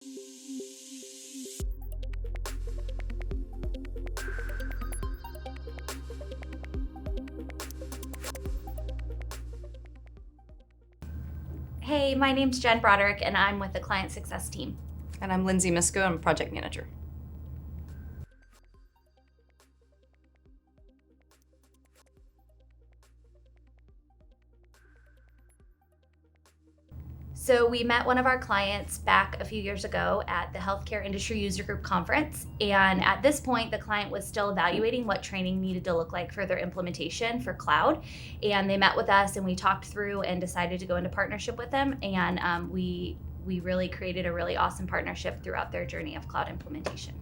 Hey, my name's Jen Broderick, and I'm with the Client Success team. And I'm Lindsay Misko, I'm a project manager. So we met one of our clients back a few years ago at the Healthcare Industry User Group Conference. And at this point, the client was still evaluating what training needed to look like for their implementation for cloud. And they met with us and we talked through and decided to go into partnership with them. And we really created a really awesome partnership throughout their journey of cloud implementation.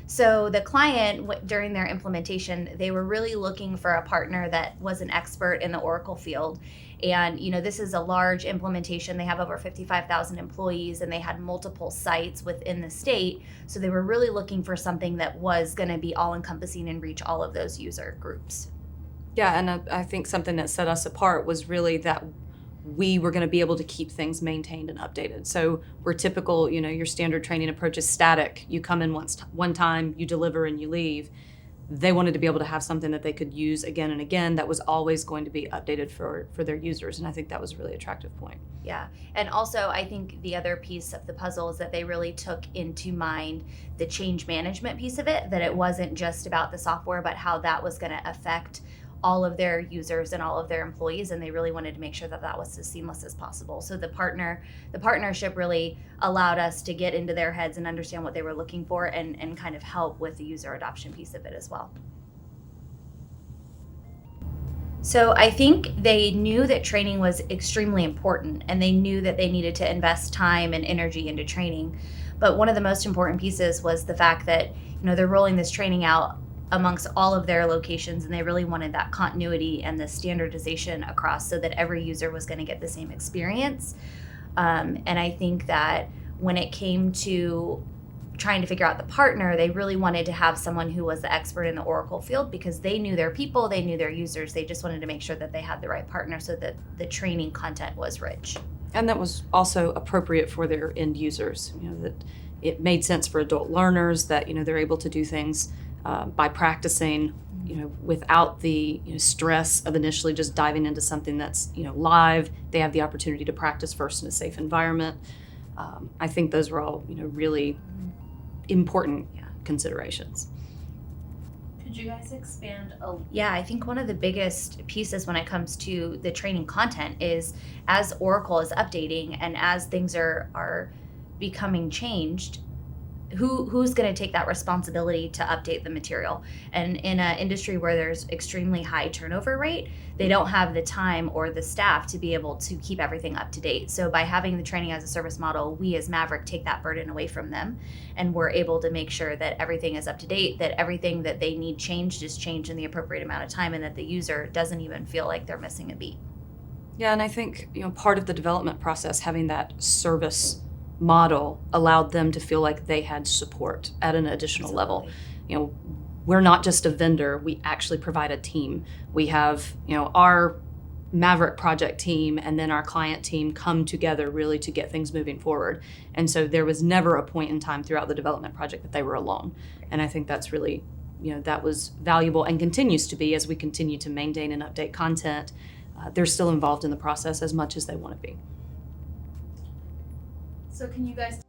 So the client, during their implementation, they were really looking for a partner that was an expert in the Oracle field. And this is a large implementation. They have over 55,000 employees and they had multiple sites within the state. So they were really looking for something that was going to be all-encompassing and reach all of those user groups. Yeah, and I think something that set us apart was really that we were going to be able to keep things maintained and updated. So we're typical, your standard training approach is static. You come in one time, you deliver and you leave. They wanted to be able to have something that they could use again and again that was always going to be updated for their users. And I think that was a really attractive point. Yeah. And also I think the other piece of the puzzle is that they really took into mind the change management piece of it, that it wasn't just about the software, but how that was going to affect all of their users and all of their employees, and they really wanted to make sure that that was as seamless as possible. So the partnership really allowed us to get into their heads and understand what they were looking for and kind of help with the user adoption piece of it as well. So I think they knew that training was extremely important and they knew that they needed to invest time and energy into training. But one of the most important pieces was the fact that they're rolling this training out amongst all of their locations, and they really wanted that continuity and the standardization across so that every user was going to get the same experience. And I think that when it came to trying to figure out the partner, they really wanted to have someone who was the expert in the Oracle field because they knew their people, they knew their users. They just wanted to make sure that they had the right partner so that the training content was rich. And that was also appropriate for their end users, that it made sense for adult learners that, they're able to do things by practicing, without the stress of initially just diving into something that's live. They have the opportunity to practice first in a safe environment. I think those were all really important considerations. Could you guys expand Yeah, I think one of the biggest pieces when it comes to the training content is as Oracle is updating and as things are becoming changed, who's going to take that responsibility to update the material? And in an industry where there's extremely high turnover rate, they don't have the time or the staff to be able to keep everything up to date. So by having the training as a service model, we as Maverick take that burden away from them, and we're able to make sure that everything is up to date, that everything that they need changed is changed in the appropriate amount of time, and that the user doesn't even feel like they're missing a beat. Yeah, and I think part of the development process, having that service model allowed them to feel like they had support at an additional level. We're not just a vendor, we actually provide a team. We have, our Maverick project team and then our client team come together really to get things moving forward. And so there was never a point in time throughout the development project that they were alone. And I think that's really, that was valuable and continues to be as we continue to maintain and update content. They're still involved in the process as much as they want to be. So can you guys